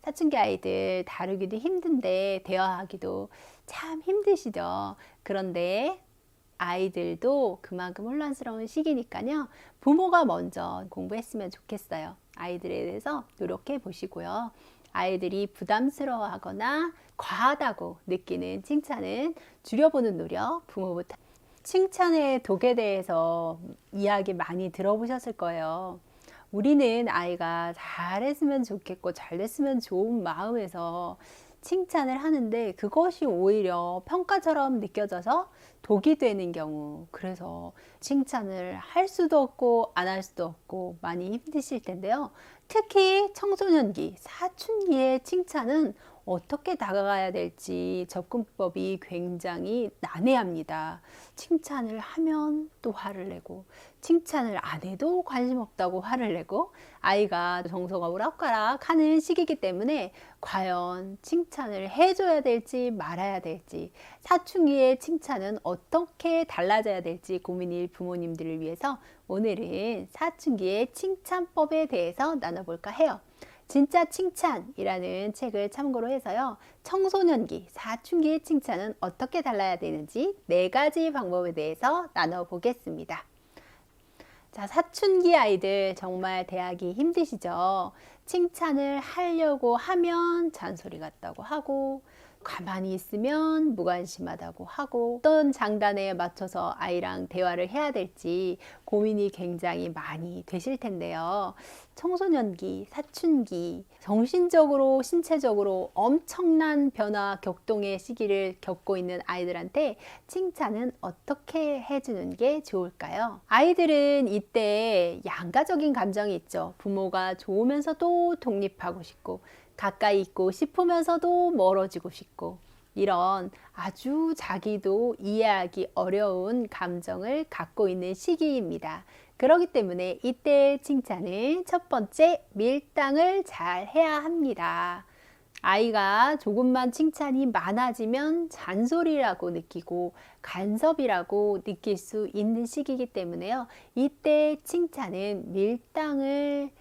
사춘기 아이들 다루기도 힘든데 대화하기도 참 힘드시죠. 그런데 아이들도 그만큼 혼란스러운 시기니까요. 부모가 먼저 공부했으면 좋겠어요. 아이들에 대해서 노력해 보시고요. 아이들이 부담스러워하거나 과하다고 느끼는 칭찬은 줄여보는 노력 부모부터. 칭찬의 독에 대해서 이야기 많이 들어보셨을 거예요. 우리는 아이가 잘했으면 좋겠고 잘됐으면 좋은 마음에서 칭찬을 하는데 그것이 오히려 평가처럼 느껴져서 독이 되는 경우, 그래서 칭찬을 할 수도 없고 안 할 수도 없고 많이 힘드실 텐데요. 특히 청소년기, 사춘기의 칭찬은 어떻게 다가가야 될지 접근법이 굉장히 난해합니다. 칭찬을 하면 또 화를 내고, 칭찬을 안 해도 관심 없다고 화를 내고, 아이가 정서가 오락가락 하는 시기이기 때문에 과연 칭찬을 해줘야 될지 말아야 될지, 사춘기의 칭찬은 어떻게 달라져야 될지 고민일 부모님들을 위해서 오늘은 사춘기의 칭찬법에 대해서 나눠볼까 해요. 진짜 칭찬이라는 책을 참고로 해서요. 청소년기, 사춘기의 칭찬은 어떻게 달라야 되는지 4가지 방법에 대해서 나눠보겠습니다. 자, 사춘기 아이들 정말 대하기 힘드시죠? 칭찬을 하려고 하면 잔소리 같다고 하고, 가만히 있으면 무관심하다고 하고, 어떤 장단에 맞춰서 아이랑 대화를 해야 될지 고민이 굉장히 많이 되실 텐데요. 청소년기, 사춘기, 정신적으로, 신체적으로 엄청난 변화, 격동의 시기를 겪고 있는 아이들한테 칭찬은 어떻게 해주는 게 좋을까요? 아이들은 이때 양가적인 감정이 있죠. 부모가 좋으면서도 독립하고 싶고, 가까이 있고 싶으면서도 멀어지고 싶고, 이런 아주 자기도 이해하기 어려운 감정을 갖고 있는 시기입니다. 그렇기 때문에 이때 칭찬은 첫 번째, 밀당을 잘 해야 합니다. 아이가 조금만 칭찬이 많아지면 잔소리라고 느끼고 간섭이라고 느낄 수 있는 시기이기 때문에요. 이때 칭찬은 밀당을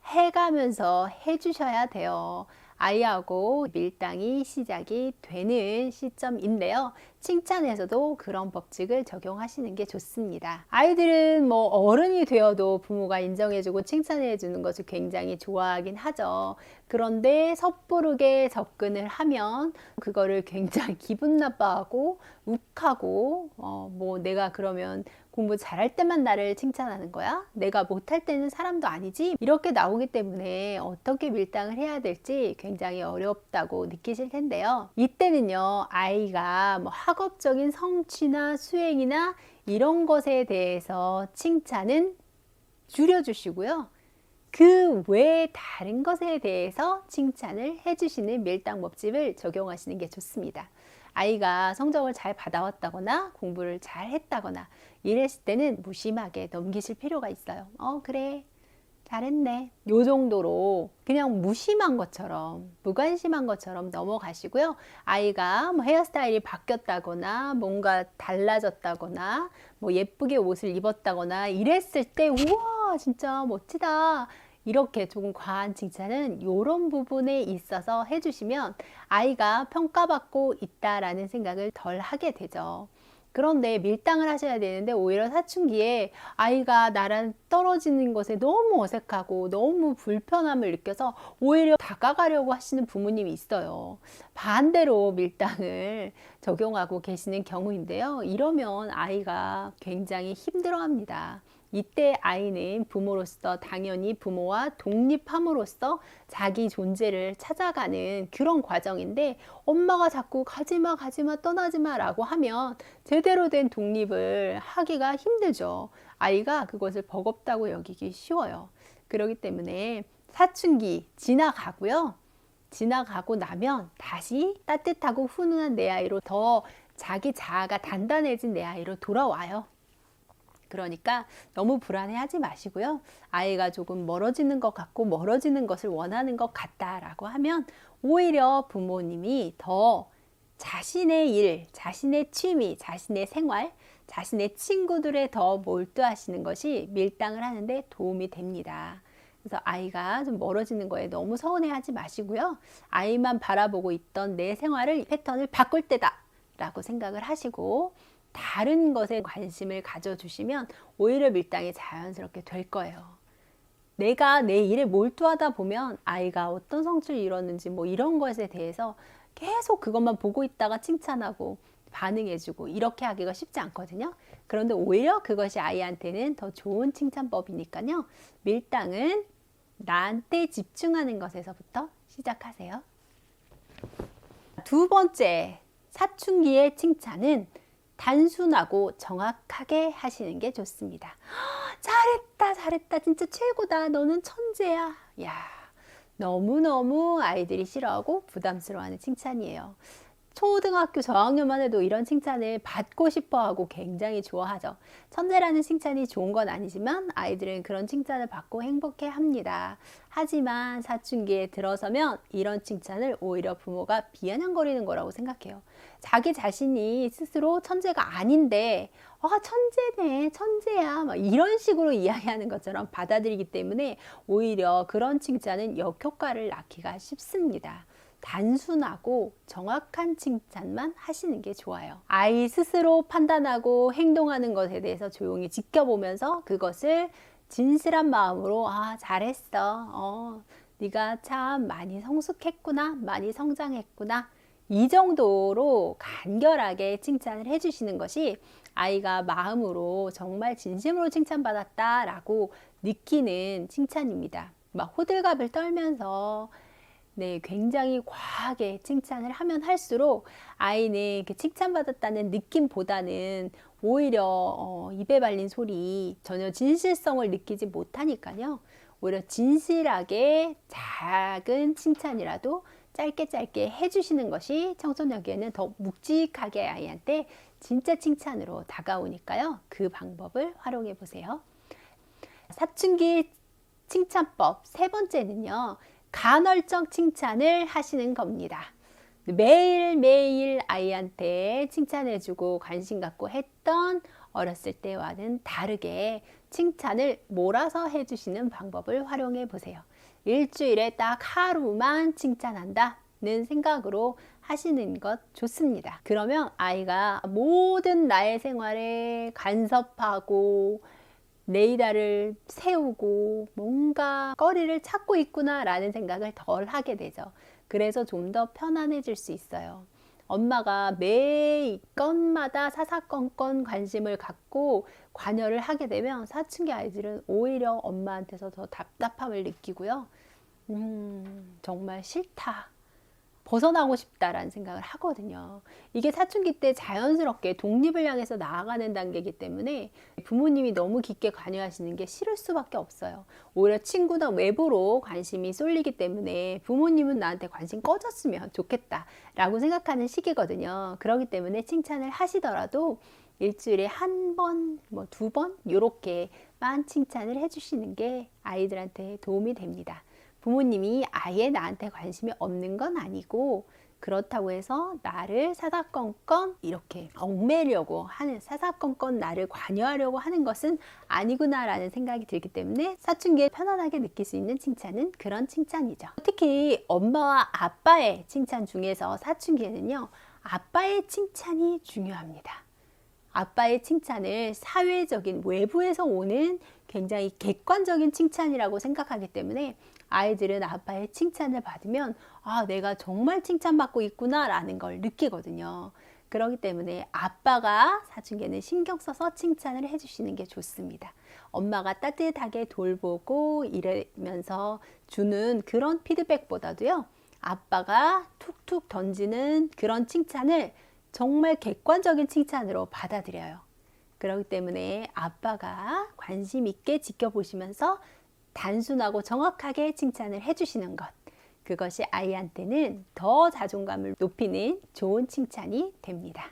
해가면서 해주셔야 돼요. 아이하고 밀당이 시작이 되는 시점인데요. 칭찬에서도 그런 법칙을 적용하시는 게 좋습니다. 아이들은 뭐 어른이 되어도 부모가 인정해주고 칭찬해주는 것을 굉장히 좋아하긴 하죠. 그런데 섣부르게 접근을 하면 그거를 굉장히 기분 나빠하고 욱하고, 뭐 내가 그러면 공부 잘할 때만 나를 칭찬하는 거야? 내가 못할 때는 사람도 아니지? 이렇게 나오기 때문에 어떻게 밀당을 해야 될지 굉장히 어렵다고 느끼실 텐데요. 이때는요, 아이가 뭐 학업적인 성취나 수행이나 이런 것에 대해서 칭찬은 줄여주시고요. 그 외에 다른 것에 대해서 칭찬을 해주시는 밀당 법칙을 적용하시는 게 좋습니다. 아이가 성적을 잘 받아왔다거나 공부를 잘 했다거나 이랬을 때는 무심하게 넘기실 필요가 있어요. 그래, 잘했네. 요 정도로 그냥 무심한 것처럼, 무관심한 것처럼 넘어가시고요. 아이가 뭐 헤어스타일이 바뀌었다거나 뭔가 달라졌다거나 뭐 예쁘게 옷을 입었다거나 이랬을 때 우와 진짜 멋지다, 이렇게 조금 과한 칭찬은 이런 부분에 있어서 해주시면 아이가 평가받고 있다라는 생각을 덜 하게 되죠. 그런데 밀당을 하셔야 되는데 오히려 사춘기에 아이가 나랑 떨어지는 것에 너무 어색하고 너무 불편함을 느껴서 오히려 다가가려고 하시는 부모님이 있어요. 반대로 밀당을 적용하고 계시는 경우인데요. 이러면 아이가 굉장히 힘들어합니다. 이때 아이는 부모로서 당연히 부모와 독립함으로써 자기 존재를 찾아가는 그런 과정인데, 엄마가 자꾸 가지마 가지마 떠나지마 라고 하면 제대로 된 독립을 하기가 힘들죠. 아이가 그것을 버겁다고 여기기 쉬워요. 그렇기 때문에 사춘기 지나가고요. 지나가고 나면 다시 따뜻하고 훈훈한 내 아이로, 더 자기 자아가 단단해진 내 아이로 돌아와요. 그러니까 너무 불안해하지 마시고요. 아이가 조금 멀어지는 것 같고 멀어지는 것을 원하는 것 같다라고 하면 오히려 부모님이 더 자신의 일, 자신의 취미, 자신의 생활, 자신의 친구들에 더 몰두하시는 것이 밀당을 하는데 도움이 됩니다. 그래서 아이가 좀 멀어지는 거에 너무 서운해하지 마시고요. 아이만 바라보고 있던 내 생활을 패턴을 바꿀 때다 라고 생각을 하시고 다른 것에 관심을 가져주시면 오히려 밀당이 자연스럽게 될 거예요. 내가 내 일에 몰두하다 보면 아이가 어떤 성취를 이뤘는지 뭐 이런 것에 대해서 계속 그것만 보고 있다가 칭찬하고 반응해주고 이렇게 하기가 쉽지 않거든요. 그런데 오히려 그것이 아이한테는 더 좋은 칭찬법이니까요. 밀당은 나한테 집중하는 것에서부터 시작하세요. 두 번째, 사춘기의 칭찬은 단순하고 정확하게 하시는 게 좋습니다. 잘했다, 잘했다, 진짜 최고다, 너는 천재야. 야, 너무너무 아이들이 싫어하고 부담스러워하는 칭찬이에요. 초등학교 저학년만 해도 이런 칭찬을 받고 싶어 하고 굉장히 좋아하죠. 천재라는 칭찬이 좋은 건 아니지만 아이들은 그런 칭찬을 받고 행복해 합니다. 하지만 사춘기에 들어서면 이런 칭찬을 오히려 부모가 비아냥거리는 거라고 생각해요. 자기 자신이 스스로 천재가 아닌데 천재네, 천재야, 막 이런 식으로 이야기하는 것처럼 받아들이기 때문에 오히려 그런 칭찬은 역효과를 낳기가 쉽습니다. 단순하고 정확한 칭찬만 하시는 게 좋아요. 아이 스스로 판단하고 행동하는 것에 대해서 조용히 지켜보면서 그것을 진실한 마음으로 잘했어. 네가 참 많이 성숙했구나. 많이 성장했구나. 이 정도로 간결하게 칭찬을 해주시는 것이 아이가 마음으로 정말 진심으로 칭찬받았다라고 느끼는 칭찬입니다. 막 호들갑을 떨면서 굉장히 과하게 칭찬을 하면 할수록 아이는 칭찬받았다는 느낌보다는 오히려 입에 발린 소리 전혀 진실성을 느끼지 못하니까요. 오히려 진실하게 작은 칭찬이라도 짧게 해주시는 것이 청소년기에는 더 묵직하게 아이한테 진짜 칭찬으로 다가오니까요. 그 방법을 활용해 보세요. 사춘기 칭찬법 세 번째는요. 간헐적 칭찬을 하시는 겁니다. 매일매일 아이한테 칭찬해주고 관심 갖고 했던 어렸을 때와는 다르게 칭찬을 몰아서 해주시는 방법을 활용해 보세요. 일주일에 딱 하루만 칭찬한다는 생각으로 하시는 것 좋습니다. 그러면 아이가 모든 나의 생활에 간섭하고 레이더를 세우고 뭔가 거리를 찾고 있구나 라는 생각을 덜 하게 되죠. 그래서 좀 더 편안해질 수 있어요. 엄마가 매 건마다 사사건건 관심을 갖고 관여를 하게 되면 사춘기 아이들은 오히려 엄마한테서 더 답답함을 느끼고요. 정말 싫다. 벗어나고 싶다라는 생각을 하거든요. 이게 사춘기 때 자연스럽게 독립을 향해서 나아가는 단계이기 때문에 부모님이 너무 깊게 관여하시는 게 싫을 수밖에 없어요. 오히려 친구나 외부로 관심이 쏠리기 때문에 부모님은 나한테 관심 꺼졌으면 좋겠다라고 생각하는 시기거든요. 그렇기 때문에 칭찬을 하시더라도 일주일에 한 번, 두 번 이렇게만 칭찬을 해주시는 게 아이들한테 도움이 됩니다. 부모님이 아예 나한테 관심이 없는 건 아니고 그렇다고 해서 나를 사사건건 이렇게 얽매려고 하는 사사건건 나를 관여하려고 하는 것은 아니구나 라는 생각이 들기 때문에 사춘기에 편안하게 느낄 수 있는 칭찬은 그런 칭찬이죠. 특히 엄마와 아빠의 칭찬 중에서 사춘기에는요. 아빠의 칭찬이 중요합니다. 아빠의 칭찬을 사회적인 외부에서 오는 굉장히 객관적인 칭찬이라고 생각하기 때문에 아이들은 아빠의 칭찬을 받으면 내가 정말 칭찬받고 있구나 라는 걸 느끼거든요. 그렇기 때문에 아빠가 사춘기에는 신경 써서 칭찬을 해주시는 게 좋습니다. 엄마가 따뜻하게 돌보고 이러면서 주는 그런 피드백보다도요. 아빠가 툭툭 던지는 그런 칭찬을 정말 객관적인 칭찬으로 받아들여요. 그렇기 때문에 아빠가 관심 있게 지켜보시면서 단순하고 정확하게 칭찬을 해주시는 것, 그것이 아이한테는 더 자존감을 높이는 좋은 칭찬이 됩니다.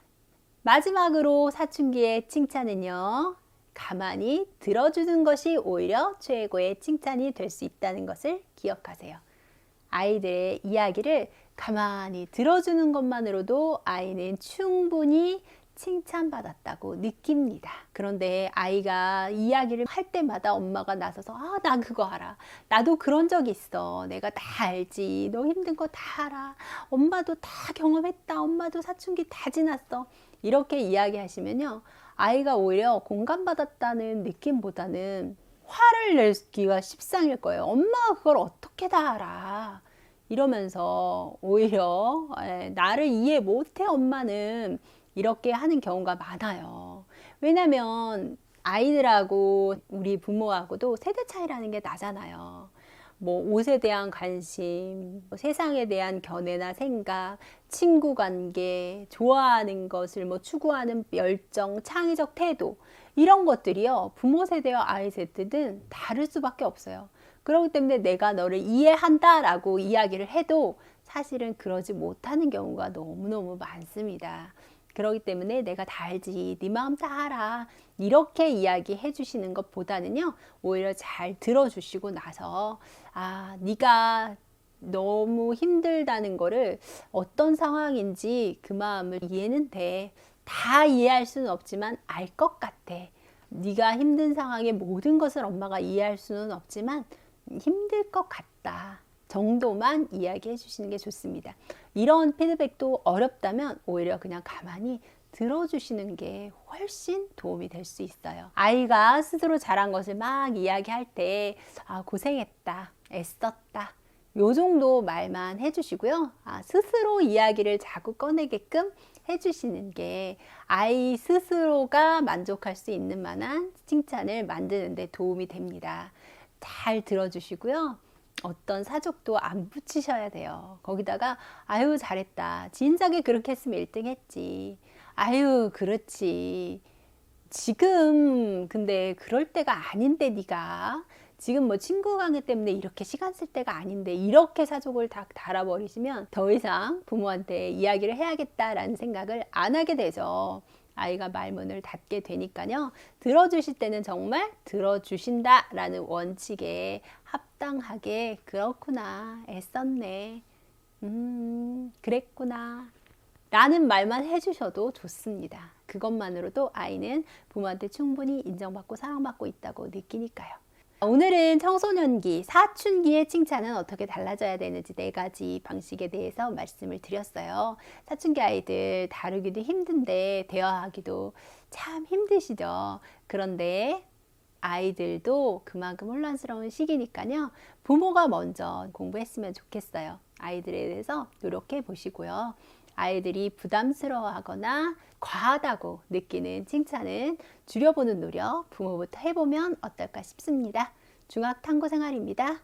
마지막으로 사춘기의 칭찬은요. 가만히 들어주는 것이 오히려 최고의 칭찬이 될 수 있다는 것을 기억하세요. 아이들의 이야기를 가만히 들어주는 것만으로도 아이는 충분히 칭찬받았다고 느낍니다. 그런데 아이가 이야기를 할 때마다 엄마가 나서서 나 그거 알아. 나도 그런 적 있어. 내가 다 알지. 너 힘든 거 다 알아. 엄마도 다 경험했다. 엄마도 사춘기 다 지났어. 이렇게 이야기하시면요. 아이가 오히려 공감받았다는 느낌보다는 화를 내기가 십상일 거예요. 엄마가 그걸 어떻게 다 알아. 이러면서 오히려 나를 이해 못해 엄마는 이렇게 하는 경우가 많아요. 왜냐면 아이들하고 우리 부모하고도 세대 차이라는 게 나잖아요. 뭐 옷에 대한 관심, 세상에 대한 견해나 생각, 친구 관계, 좋아하는 것을 추구하는 열정, 창의적 태도 이런 것들이요. 부모 세대와 아이 세대는 다를 수밖에 없어요. 그렇기 때문에 내가 너를 이해한다라고 이야기를 해도 사실은 그러지 못하는 경우가 너무너무 많습니다. 그렇기 때문에 내가 다 알지, 네 마음 다 알아 이렇게 이야기해 주시는 것보다는요 오히려 잘 들어주시고 나서 네가 너무 힘들다는 거를 어떤 상황인지 그 마음을 이해는 돼. 다 이해할 수는 없지만 알 것 같아. 네가 힘든 상황의 모든 것을 엄마가 이해할 수는 없지만 힘들 것 같다 정도만 이야기해 주시는 게 좋습니다. 이런 피드백도 어렵다면 오히려 그냥 가만히 들어주시는 게 훨씬 도움이 될 수 있어요. 아이가 스스로 잘한 것을 막 이야기할 때 고생했다, 애썼다 요 정도 말만 해주시고요. 스스로 이야기를 자꾸 꺼내게끔 해주시는 게 아이 스스로가 만족할 수 있는 만한 칭찬을 만드는 데 도움이 됩니다. 잘 들어주시고요. 어떤 사족도 안 붙이셔야 돼요. 거기다가 아유 잘했다. 진작에 그렇게 했으면 1등 했지. 아유 그렇지. 지금 근데 그럴 때가 아닌데 네가 지금 친구 관계 때문에 이렇게 시간 쓸 때가 아닌데 이렇게 사족을 다 달아버리시면 더 이상 부모한테 이야기를 해야겠다라는 생각을 안 하게 되죠. 아이가 말문을 닫게 되니까요. 들어주실 때는 정말 들어주신다라는 원칙에 합당하게 그렇구나, 애썼네, 그랬구나 라는 말만 해주셔도 좋습니다. 그것만으로도 아이는 부모한테 충분히 인정받고 사랑받고 있다고 느끼니까요. 오늘은 청소년기, 사춘기의 칭찬은 어떻게 달라져야 되는지 4가지 방식에 대해서 말씀을 드렸어요. 사춘기 아이들 다루기도 힘든데 대화하기도 참 힘드시죠. 그런데 아이들도 그만큼 혼란스러운 시기니까요. 부모가 먼저 공부했으면 좋겠어요. 아이들에 대해서 노력해 보시고요. 아이들이 부담스러워하거나 과하다고 느끼는 칭찬은 줄여보는 노력 부모부터 해보면 어떨까 싶습니다. 중학탐구생활입니다.